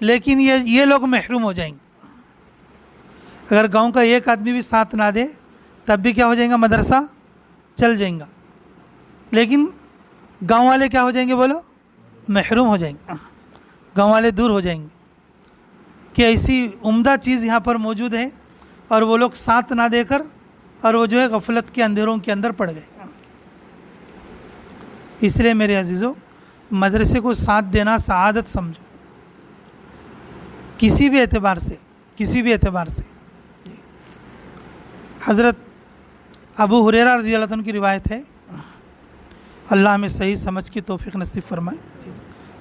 لیکن یہ لوگ محروم ہو جائیں گے. اگر گاؤں کا ایک آدمی بھی ساتھ نہ دے تب بھی کیا ہو جائیں گا, مدرسہ چل جائیں گا. لیکن گاؤں والے کیا ہو جائیں گے بولو, محروم ہو جائیں گے, گاؤں والے دور ہو جائیں گے کہ ایسی عمدہ چیز یہاں پر موجود ہے اور وہ لوگ ساتھ نہ دے کر اور وہ جو ہے غفلت کے اندھیروں کے اندر پڑ گئے. اس لیے میرے عزیزوں, مدرسے کو ساتھ دینا سعادت سمجھو, کسی بھی اعتبار سے, کسی بھی اعتبار سے. حضرت ابو ہریرہ رضی اللہ عنہ کی روایت ہے, اللہ ہمیں صحیح سمجھ کی توفیق نصیب فرمائے,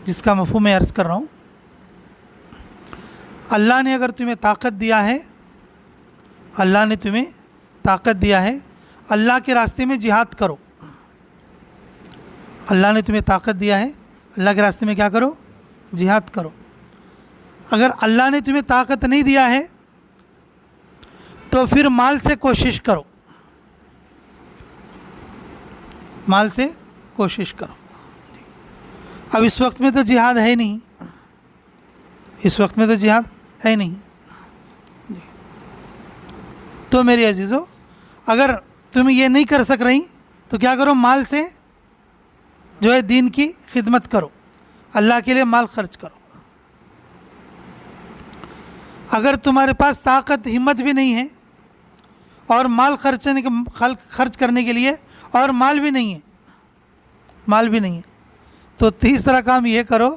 جس کا مفہوم میں عرض کر رہا ہوں. اللہ نے اگر تمہیں طاقت دیا ہے, اللہ نے تمہیں طاقت دیا ہے, اللہ کے راستے میں جہاد کرو. اللہ نے تمہیں طاقت دیا ہے, اللہ کے راستے میں کیا کرو, جہاد کرو. اگر اللہ نے تمہیں طاقت نہیں دیا ہے تو پھر مال سے کوشش کرو, مال سے کوشش کرو. اب اس وقت میں تو جہاد ہے نہیں, اس وقت میں تو جہاد ہے نہیں. تو میری عزیزو, اگر تم یہ نہیں کر سک رہی تو کیا کرو, مال سے جو ہے دین کی خدمت کرو, اللہ کے لیے مال خرچ کرو. اگر تمہارے پاس طاقت ہمت بھی نہیں ہے اور مال خرچ کرنے کے لیے اور مال بھی نہیں ہے, مال بھی نہیں ہے, تو تیسرا کام یہ کرو,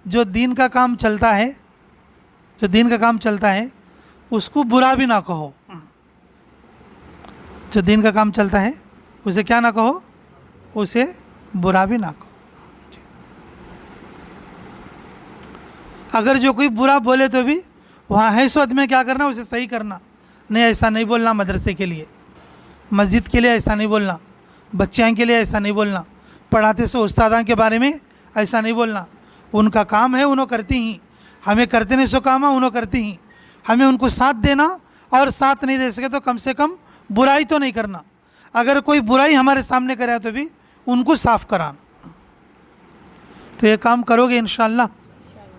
جو دین کا کام چلتا ہے, جو دین کا کام چلتا ہے اس کو برا بھی نہ کہو. جو دین کا کام چلتا ہے اسے کیا نہ کہو, اسے برا بھی نہ کہو. اگر جو کوئی برا بولے تو بھی وہاں حیثیت میں کیا کرنا, اسے صحیح کرنا. نہیں, ایسا نہیں بولنا, مدرسے کے لیے, مسجد کے لیے ایسا نہیں بولنا, بچیاں کے لیے ایسا نہیں بولنا, پڑھاتے سو استاداں کے بارے میں ایسا نہیں بولنا. ان کا کام ہے, انہوں کرتی ہیں, ہمیں کرتے نہیں سو کام ہے, انہوں کرتی ہیں. ہمیں ان کو ساتھ دینا, اور ساتھ نہیں دے سکے تو کم سے کم برائی تو نہیں کرنا. اگر کوئی برائی ہمارے سامنے کرے تو بھی ان کو صاف کرانا. تو یہ کام کرو گے انشاءاللہ.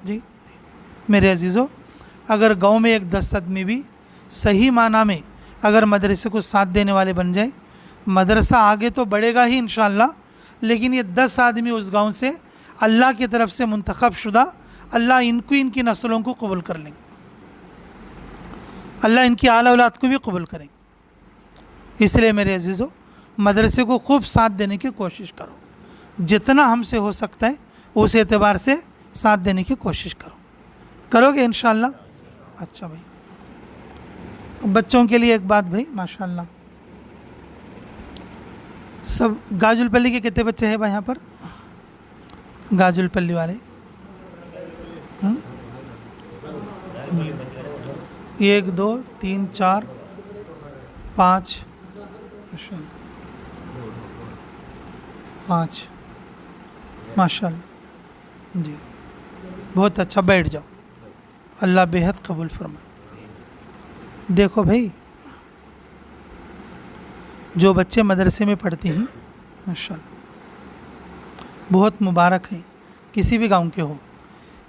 جی میرے عزیزو, اگر گاؤں میں 10 آدمی بھی صحیح معنی میں اگر مدرسے کو ساتھ دینے والے بن جائیں, مدرسہ آگے تو بڑھے گا ہی انشاءاللہ, لیکن یہ 10 آدمی اس گاؤں سے اللہ کی طرف سے منتخب شدہ, اللہ ان کی نسلوں کو قبول کر لیں گے, اللہ ان کی اعلیٰ اولاد کو بھی قبول کریں گے. اس لیے میرے عزیزو, مدرسے کو خوب ساتھ دینے کی کوشش کرو, جتنا ہم سے ہو سکتا ہے اس اعتبار سے ساتھ دینے کی کوشش کرو گے انشاءاللہ. اچھا بھائی, بچوں کے لیے ایک بات بھائی, ماشاءاللہ سب گاجل پلی کے کتنے بچے ہیں بھائی یہاں پر, گاجل پلی والے؟ 1 2 3 4 5 5 ماشاءاللہ. جی بہت اچھا, بیٹھ جاؤ, اللہ بہت قبول فرمائے. دیکھو بھائی, جو بچے مدرسے میں پڑھتے ہیں ماشاءاللہ بہت مبارک ہیں, کسی بھی گاؤں کے ہو,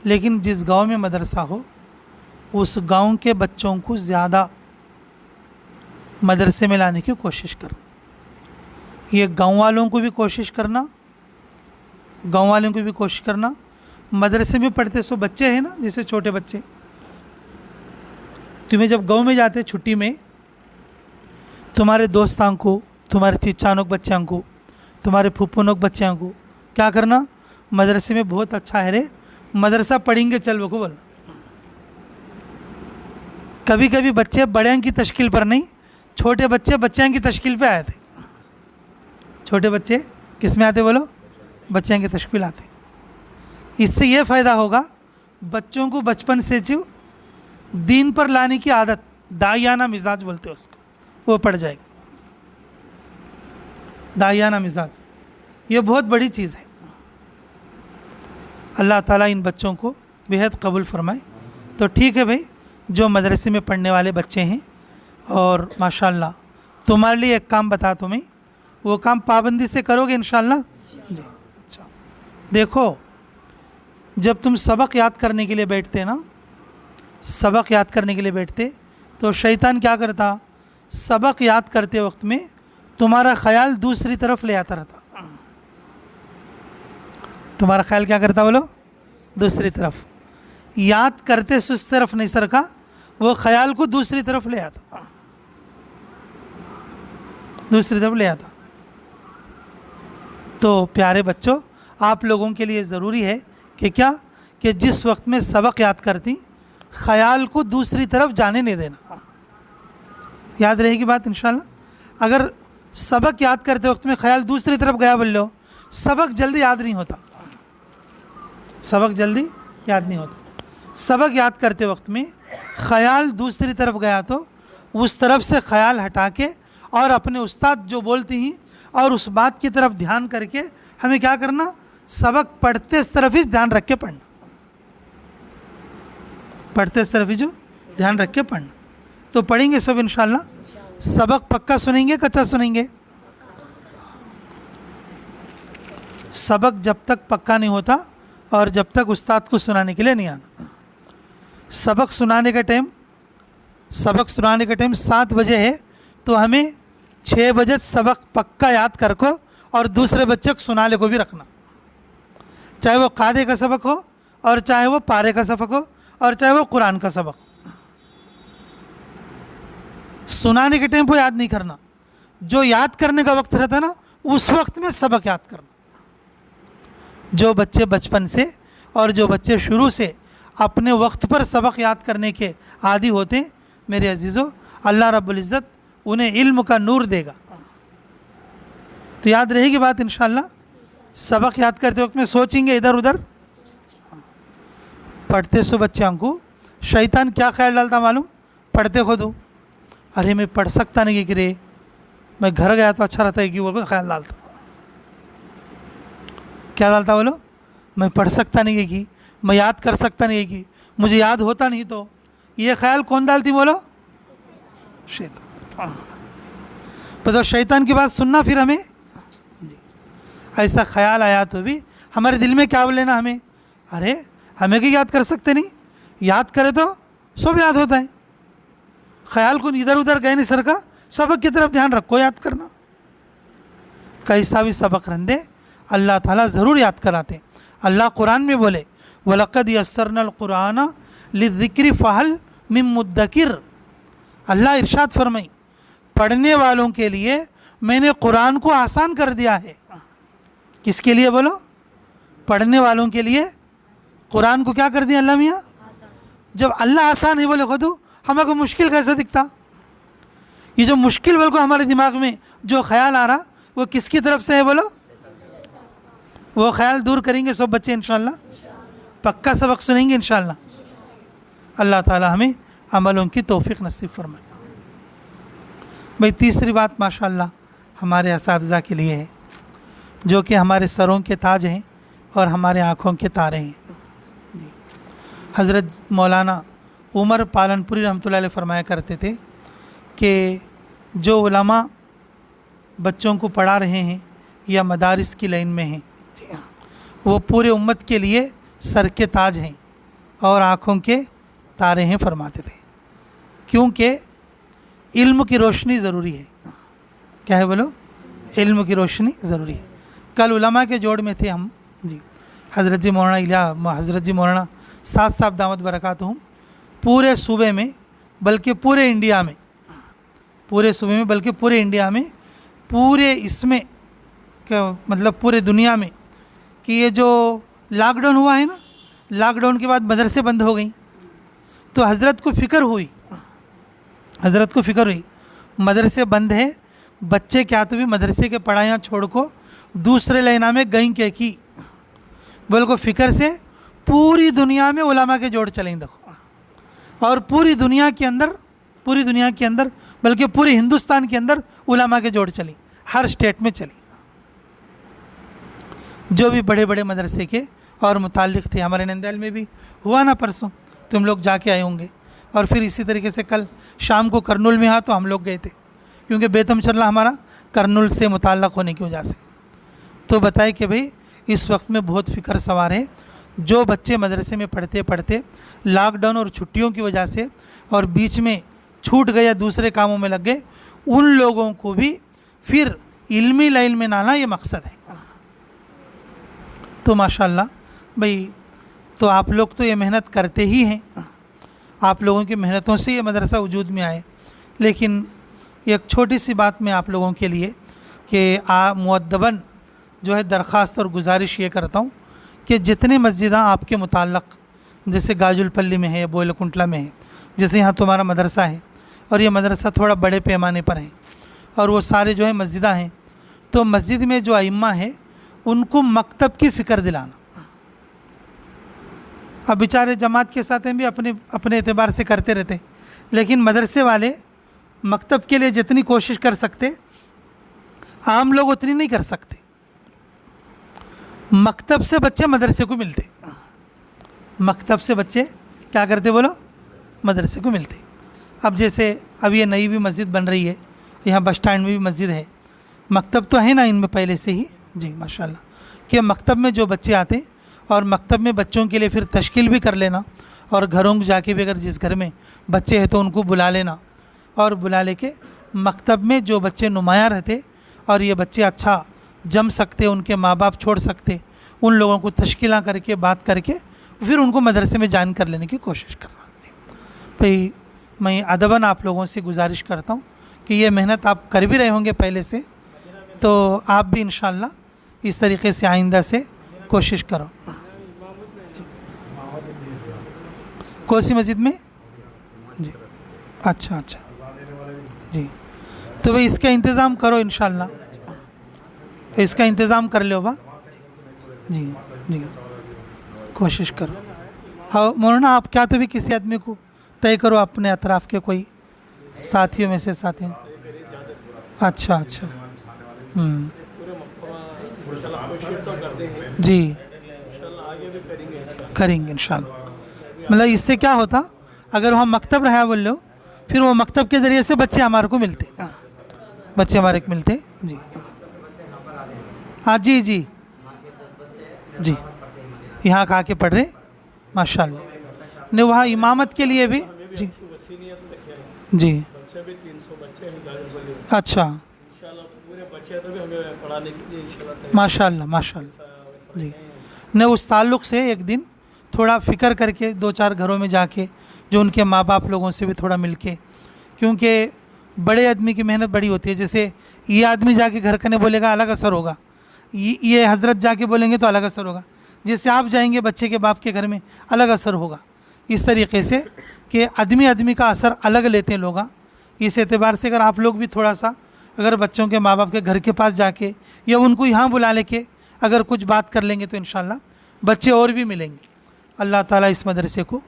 لیکن جس گاؤں میں مدرسہ ہو اس گاؤں کے بچوں کو زیادہ مدرسے میں لانے کی کوشش کرنا. یہ گاؤں والوں کو بھی کوشش کرنا, گاؤں والوں کو بھی کوشش کرنا. مدرسے میں پڑھتے سو بچے ہیں نا, جیسے چھوٹے بچے, تمہیں جب گاؤں میں جاتے چھٹی میں, تمہارے دوستاں کو, تمہارے چچانوک بچیاں کو, تمہارے پھپھونوک بچیاں کو کیا کرنا, مدرسے میں بہت اچھا ہے رے, مدرسہ پڑھیں گے چل وہ کو بولنا. کبھی کبھی بچے بڑیاں کی تشکیل پر نہیں, چھوٹے بچے بچیاں کی تشکیل پہ آئے تھے. چھوٹے بچے کس میں آتے بولو, بچیاں کی تشکیل آتے. اس سے یہ فائدہ ہوگا, بچوں کو بچپن سے جو دین پر لانے کی عادت, داعیانہ مزاج بولتے ہیں اس کو, وہ پڑ جائے گا. داعیانہ مزاج یہ بہت بڑی چیز ہے. اللہ تعالیٰ ان بچوں کو بہت قبول فرمائے. تو ٹھیک ہے بھائی, جو مدرسے میں پڑھنے والے بچے ہیں, اور ماشاءاللہ تمہارے لیے ایک کام بتا تمہیں, وہ کام پابندی سے کرو گے انشاءاللہ. جی اچھا, دیکھو جب تم سبق یاد کرنے کے لیے بیٹھتے نا سبق یاد کرنے کے لیے بیٹھتے تو شیطان کیا کرتا؟ سبق یاد کرتے وقت میں تمہارا خیال دوسری طرف لے آتا رہتا. تمہارا خیال کیا کرتا بولو؟ دوسری طرف. یاد کرتے سو اس طرف نہیں سر کا، وہ خیال کو دوسری طرف لے آتا، دوسری طرف لے آتا. تو پیارے بچوں، آپ لوگوں کے لیے ضروری ہے کہ کیا کہ جس وقت میں سبق یاد کرتی خیال کو دوسری طرف جانے نہیں دینا. یاد رہے گی بات انشاءاللہ. اگر سبق یاد کرتے وقت میں خیال دوسری طرف گیا بول لو، سبق جلدی یاد نہیں ہوتا، سبق جلدی یاد نہیں ہوتا. سبق یاد کرتے وقت میں خیال دوسری طرف گیا تو اس طرف سے خیال ہٹا کے اور اپنے استاد جو بولتی ہیں اور اس بات کی طرف دھیان کر کے ہمیں کیا کرنا؟ سبق پڑھتے اس طرف ہی دھیان رکھ کے پڑھنا، پڑھتے اس طرف ہی جو دھیان رکھ کے پڑھنا. تو پڑھیں گے سب انشاءاللہ. سبق پکا سنیں گے کچا سنیں گے؟ سبق جب تک پکا نہیں ہوتا اور جب تک استاد کو سنانے کے لیے نہیں آنا. سبق سنانے کا ٹائم 7 بجے ہے تو ہمیں 6 بجے سبق پکا یاد کر کو اور دوسرے بچے کو سنانے کو بھی رکھنا، چاہے وہ قاعدے کا سبق ہو اور چاہے وہ پارے کا سبق ہو اور چاہے وہ قرآن کا سبق. سنانے کے ٹائم کو یاد نہیں کرنا، جو یاد کرنے کا وقت رہتا نا اس وقت میں سبق یاد کرنا. جو بچے بچپن سے اور جو بچے شروع سے اپنے وقت پر سبق یاد کرنے کے عادی ہوتے ہیں، میرے عزیزوں، اللہ رب العزت انہیں علم کا نور دے گا. تو یاد رہے گی بات انشاءاللہ. سبق یاد کرتے وقت میں سوچیں گے ادھر ادھر. پڑھتے سو بچوں کو شیطان کیا خیال ڈالتا معلوم؟ پڑھتے خود ہو، ارے میں پڑھ سکتا نہیں کہ رے، میں گھر گیا تو اچھا رہتا ہے کہ وہ خیال ڈالتا. کیا ڈالتا بولو؟ میں پڑھ سکتا نہیں کہ میں یاد کر سکتا نہیں کہ مجھے یاد ہوتا نہیں. تو یہ خیال کون ڈالتی بولو؟ شیطان. بتاؤ شیطان کی بات سننا پھر ہمیں ایسا خیال آیا تو بھی ہمارے دل میں کیا بول لینا؟ ہمیں ارے ہمیں کہ یاد کر سکتے نہیں، یاد کرے تو سب یاد ہوتا ہے. خیال کو ادھر ادھر گئے نہیں سر کا، سبق کی طرف دھیان رکھو، یاد کرنا. کیسا بھی سبق رندے اللہ تعالیٰ ضرور یاد کراتے. اللہ قرآن میں بولے وَلَقَدْ يَسَّرْنَا الْقُرْآنَ لِلذِّكْرِ فَهَلْ مِن مُدَّكِرٍ. اللہ ارشاد فرمائی پڑھنے والوں کے لیے میں نے قرآن کو آسان کر دیا ہے. کس کے لیے بولو؟ پڑھنے والوں کے لیے قرآن کو کیا کر دیا اللہ میاں؟ جب اللہ آسان ہے بولے خود ہمیں کو مشکل کیسے دکھتا؟ یہ جو مشکل بول کو ہمارے دماغ میں جو خیال آ رہا وہ کس کی طرف سے ہے بولو؟ وہ خیال دور کریں گے سب بچے انشاءاللہ. پکا سبق سنیں گے انشاءاللہ. اللہ تعالی ہمیں عملوں کی توفیق نصیب فرمائے. بھائی تیسری بات ماشاءاللہ ہمارے اساتذہ کے لیے ہے جو کہ ہمارے سروں کے تاج ہیں اور ہمارے آنکھوں کے تارے ہیں. حضرت مولانا عمر پالنپوری رحمۃ اللہ علیہ فرمایا کرتے تھے کہ جو علماء بچوں کو پڑھا رہے ہیں یا مدارس کی لائن میں ہیں وہ پورے امت کے لیے سر کے تاج ہیں اور آنکھوں کے تارے ہیں فرماتے تھے. کیونکہ علم کی روشنی ضروری ہے. کیا ہے بولو؟ علم کی روشنی ضروری ہے. کل علماء کے جوڑ میں تھے ہم حضرت جی مولانا ساتھ صاحب دامت برکاتہم. پورے صوبے میں بلکہ پورے انڈیا میں پورے اس میں مطلب پورے دنیا میں کہ یہ جو لاک ڈاؤن ہوا ہے نا، لاک ڈاؤن کے بعد مدرسے بند ہو گئیں تو حضرت کو فکر ہوئی مدرسے بند ہیں، بچے کیا تو بھی مدرسے کے پڑھائیاں چھوڑ کو دوسرے لائنہ میں گئیں کی بول کو فکر سے پوری دنیا میں علماء کے جوڑ چلیں دیکھو. اور پوری دنیا کے اندر بلکہ پورے ہندوستان کے اندر علماء کے جوڑ چلیں، ہر اسٹیٹ میں چلیں. جو بھی بڑے بڑے مدرسے کے اور متعلق تھے، ہمارے نندیال میں بھی ہوا نا پرسوں، تم لوگ جا کے آئے ہوں گے. اور پھر اسی طریقے سے کل شام کو کرنول میں تو ہم لوگ گئے تھے کیونکہ بیتم چرلا ہمارا کرنول سے متعلق ہونے کی وجہ سے. تو بتائے کہ بھئی اس وقت میں بہت فکر سوار ہے. جو بچے مدرسے میں پڑھتے پڑھتے لاک ڈاؤن اور چھٹیوں کی وجہ سے اور بیچ میں چھوٹ گئے یا دوسرے کاموں میں لگ گئے، ان لوگوں کو بھی پھر علمی لائن میں نہ آنا یہ مقصد ہے۔ تو ماشاءاللہ بھائی، تو آپ لوگ تو یہ محنت کرتے ہی ہیں، آپ لوگوں کی محنتوں سے یہ مدرسہ وجود میں آئے، لیکن ایک چھوٹی سی بات میں آپ لوگوں کے لیے کہ مؤدباً جو ہے درخواست اور گزارش یہ کرتا ہوں کہ جتنے مسجداں آپ کے متعلق، جیسے گاج الپلی میں ہے، بوئل کنٹلا میں ہے، جیسے یہاں تمہارا مدرسہ ہے، اور یہ مدرسہ تھوڑا بڑے پیمانے پر ہے، اور وہ سارے جو ہے مسجداں ہیں، تو مسجد میں جو ائمہ ہیں ان کو مکتب کی فکر دلانا۔ اب بیچارے جماعت کے ساتھ بھی اپنے اعتبار سے کرتے رہتے، لیکن مدرسے والے مکتب کے لیے جتنی کوشش کر سکتے عام لوگ اتنی نہیں کر سکتے۔ مکتب سے بچے مدرسے کو ملتے، مکتب سے بچے کیا کرتے بولو؟ مدرسے کو ملتے۔ اب جیسے اب یہ نئی بھی مسجد بن رہی ہے، یہاں بس اسٹینڈ میں بھی مسجد ہے، مکتب تو ہے نا ان میں پہلے سے ہی، جی ماشاءاللہ، کہ مکتب میں جو بچے آتے اور مکتب میں بچوں کے لیے پھر تشکیل بھی کر لینا، اور گھروں کو جا کے بھی اگر جس گھر میں بچے ہیں تو ان کو بلا لینا، اور بلا لے کے مکتب میں جو بچے نمایاں رہتے اور یہ بچے اچھا جم سکتے، ان کے ماں باپ چھوڑ سکتے، ان لوگوں کو تشکیلاں کر کے بات کر کے پھر ان کو مدرسے میں جوائن کر لینے کی کوشش کرنا۔ بھئی میں ادباً آپ لوگوں سے گزارش کرتا ہوں کہ یہ محنت آپ کر بھی رہے ہوں گے پہلے سے، تو آپ بھی انشاءاللہ اس طریقے سے آئندہ سے کوشش کرو۔ کون سی مسجد میں؟ جی اچھا جی، تو بھئی اس کا انتظام کرو انشاءاللہ، اس کا انتظام کر لو با، جی کوشش کرو۔ ہاں مولانا، آپ کیا تو بھی کسی آدمی کو طے کرو اپنے اطراف کے کوئی ساتھیوں میں سے ساتھی۔ اچھا جی کریں گے انشاءاللہ۔ مطلب اس سے کیا ہوتا، اگر وہاں مکتب رہا بول لو، پھر وہ مکتب کے ذریعے سے بچے ہمارے کو ملتے، بچے ہمارے کو ملتے، جی ہاں جی یہاں کھا کے پڑھ رہے ماشاءاللہ، نہیں وہاں امامت کے لیے بھی، جی اچھا ماشاءاللہ جی، نہیں اس تعلق سے ایک دن تھوڑا فکر کر کے 2-4 گھروں میں جا کے جو ان کے ماں باپ لوگوں سے بھی تھوڑا مل کے، کیونکہ بڑے آدمی کی محنت بڑی ہوتی ہے، جیسے یہ آدمی جا کے گھر کرنے بولے گا الگ اثر ہوگا، یہ حضرت جا کے بولیں گے تو الگ اثر ہوگا، جیسے آپ جائیں گے بچے کے باپ کے گھر میں الگ اثر ہوگا، اس طریقے سے کہ آدمی کا اثر الگ لیتے ہیں لوگ۔ اس اعتبار سے اگر آپ لوگ بھی تھوڑا سا اگر بچوں کے ماں باپ کے گھر کے پاس جا کے یا ان کو یہاں بلا لے کے اگر کچھ بات کر لیں گے تو انشاءاللہ بچے اور بھی ملیں گے۔ اللہ تعالیٰ اس مدرسے کو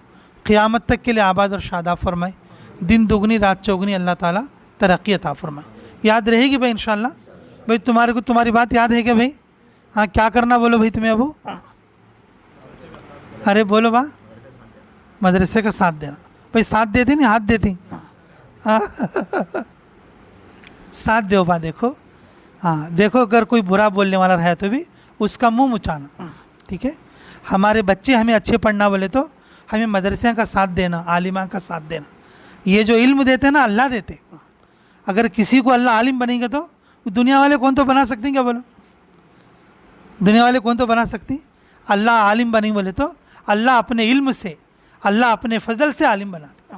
قیامت تک کے لیے آباد اور شاداب فرمائے، دن دگنی رات چوگنی اللہ تعالیٰ ترقی عطا فرمائے۔ یاد رہے گی بھائی انشاءاللہ؟ بھائی تمہارے کو تمہاری بات یاد ہے کہ بھائی؟ ہاں کیا کرنا بولو بھائی تمہیں ابو؟ ارے بولو با، مدرسے کا ساتھ دینا۔ بھائی ساتھ دیتی نہیں ہاتھ دیتی؟ ساتھ دیو با، دیکھو ہاں دیکھو، اگر کوئی برا بولنے والا رہے تو بھی اس کا منہ مچانا، ٹھیک ہے؟ ہمارے بچے ہمیں اچھے پڑھنا بولے تو ہمیں مدرسے کا ساتھ دینا، عالمہ کا ساتھ دینا۔ یہ جو علم دیتے ہیں نا اللہ دیتے، اگر کسی کو اللہ عالم بنیں گے تو دنیا والے کون تو بنا سکتے ہیں؟ کیا بولو؟ دنیا والے کون تو بنا سکتی؟ اللہ عالم بنیں بولے تو اللہ اپنے علم سے، اللہ اپنے فضل سے عالم بناتے۔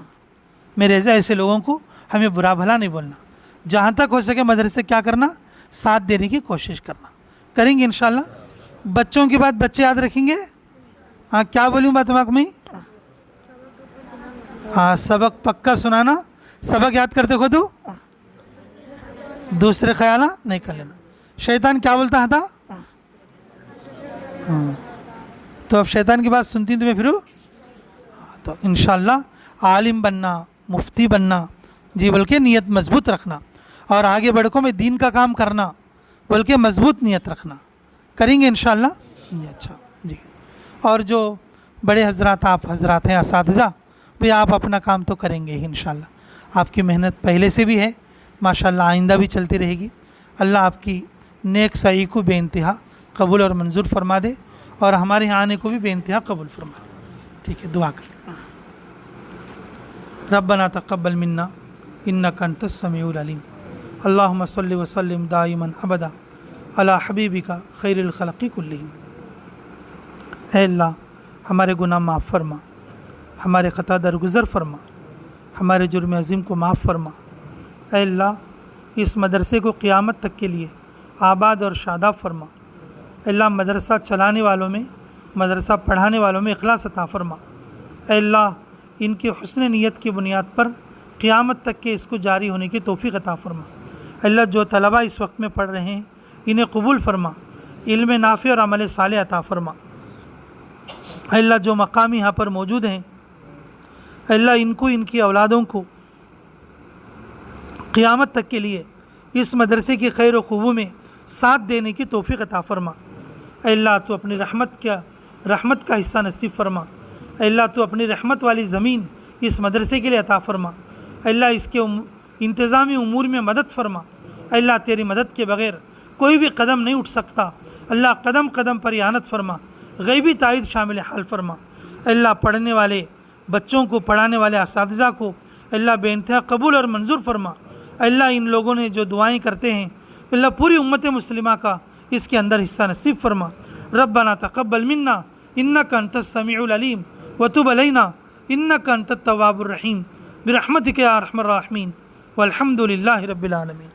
میرے ایسے لوگوں کو ہمیں برا بھلا نہیں بولنا، جہاں تک ہو سکے مدرسے کیا کرنا، ساتھ دینے کی کوشش کرنا، کریں گے انشاءاللہ۔ بچوں کی بات بچے یاد رکھیں گے؟ ہاں کیا بولوں بات دماغ میں؟ ہاں سبق پکا سنانا، سبق یاد کرتے خود دوسرے خیالہ نہیں کر لینا۔ شیطان کیا بولتا تھا؟ تو اب شیطان کی بات سنتی تمہیں پھر تو انشاءاللہ عالم بننا، مفتی بننا، جی بلکہ نیت مضبوط رکھنا، اور آگے بڑھ کو میں دین کا کام کرنا بلکہ مضبوط نیت رکھنا، کریں گے انشاءاللہ؟ جی اچھا جی۔ اور جو بڑے حضرات آپ حضرات ہیں اساتذہ، بھی آپ اپنا کام تو کریں گے ہی انشاءاللہ، آپ کی محنت پہلے سے بھی ہے ماشاءاللہ، آئندہ بھی چلتی رہے گی۔ اللہ آپ کی نیک سعی کو بے انتہا قبول اور منظور فرما دے، اور ہمارے یہاں آنے کو بھی بے انتہا قبول فرما لے۔ ٹھیک ہے، دعا کریں۔ ربنا تقبل منا انک انت السمیع العلیم، اللہم صلی وسلم دائما ابدا علی حبیبک خیر الخلق کلہم۔ اے اللہ ہمارے گناہ معاف فرما، ہمارے خطا درگزر فرما، ہمارے جرم عظیم کو معاف فرما۔ اے اللہ اس مدرسے کو قیامت تک کے لیے آباد اور شاداب فرما۔ اے اللہ مدرسہ چلانے والوں میں، مدرسہ پڑھانے والوں میں اخلاص عطا فرما۔ اے اللہ ان کی حسن نیت کی بنیاد پر قیامت تک کے اس کو جاری ہونے کی توفیق عطا فرما۔ اے اللہ جو طلبہ اس وقت میں پڑھ رہے ہیں انہیں قبول فرما، علم نافع اور عمل صالح عطا فرما۔ اے اللہ جو مقامی یہاں پر موجود ہیں، اے اللہ ان کو، ان کی اولادوں کو قیامت تک کے لیے اس مدرسے کی خیر و خوبوں میں ساتھ دینے کی توفیق عطا فرما۔ اے اللہ تو اپنی رحمت کا حصہ نصیب فرما۔ اے اللہ تو اپنی رحمت والی زمین اس مدرسے کے لیے عطا فرما۔ اے اللہ اس کے انتظامی امور میں مدد فرما۔ اے اللہ تیری مدد کے بغیر کوئی بھی قدم نہیں اٹھ سکتا۔ اللہ قدم قدم پر اعانت فرما، غیبی تائید شامل حال فرما۔ اے اللہ پڑھنے والے بچوں کو، پڑھانے والے اساتذہ کو اے اللہ بے انتہا قبول اور منظور فرما۔ اے اللہ ان لوگوں نے جو دعائیں کرتے ہیں اے اللہ پوری امت مسلمہ کا اس کے اندر حصہ نصیب فرما۔ ربنا تقبل منا انک انت السمیع العلیم وتب علینا انک انت التواب الرحیم برحمتک یا ارحم الراحمین والحمد للہ رب العالمین۔